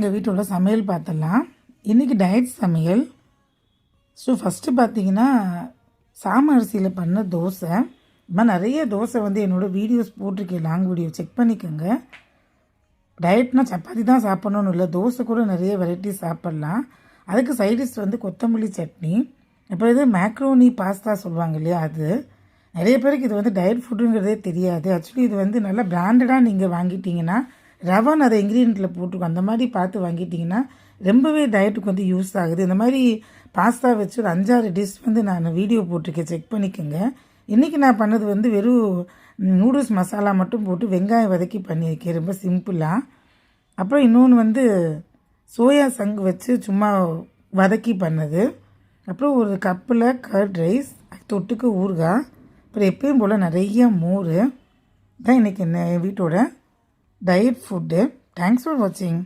எங்கள் வீட்டோட சமையல் பார்த்துடலாம். இன்றைக்கி டயட் சமையல். ஸோ ஃபஸ்ட்டு பார்த்தீங்கன்னா சாம அரிசியில் பண்ண தோசை. இது மாதிரி நிறைய தோசை வந்து என்னோடய வீடியோஸ் போட்டிருக்கேன், லாங் வீடியோ செக் பண்ணிக்கோங்க. டயட்னால் சப்பாத்தி தான் சாப்பிட்ணுன்னு இல்லை, தோசை கூட நிறைய வெரைட்டிஸ் சாப்பிட்லாம். அதுக்கு சைடிஷ் வந்து கொத்தமல்லி சட்னி, அப்புறம் இது மேக்ரோனி பாஸ்தா சொல்லுவாங்க இல்லையா, அது நிறைய பேருக்கு இது வந்து டயட் ஃபுட்டுங்கிறதே தெரியாது. ஆக்சுவலி இது வந்து நல்லா பிராண்டடாக நீங்கள் வாங்கிட்டீங்கன்னா ரவான்னு அதை இன்க்ரீடியண்ட்டில் போட்டுருக்கோம், அந்த மாதிரி பார்த்து வாங்கிட்டிங்கன்னா ரொம்பவே டயட்டுக்கு வந்து யூஸ் ஆகுது. இந்த மாதிரி பாஸ்தா வச்சு ஒரு 5-6 டிஷ் வந்து நான் வீடியோ போட்டிருக்கேன், செக் பண்ணிக்கோங்க. இன்றைக்கி நான் பண்ணது வந்து வெறும் நூடுல்ஸ் மசாலா மட்டும் போட்டு வெங்காயம் வதக்கி பண்ணியிருக்கேன், ரொம்ப சிம்பிளாக. அப்புறம் இன்னொன்று வந்து சோயா சங்கு வச்சு சும்மா வதக்கி பண்ணது. அப்புறம் ஒரு கப்பில் கர்ட் ரைஸ், தொட்டுக்கு ஊறுகாய், அப்புறம் எப்பயும் போல் நிறைய மோர் தான் இன்றைக்கி என் வீட்டோட டயட் ஃபுட்டு. தேங்க்ஸ் ஃபார் வாட்சிங்.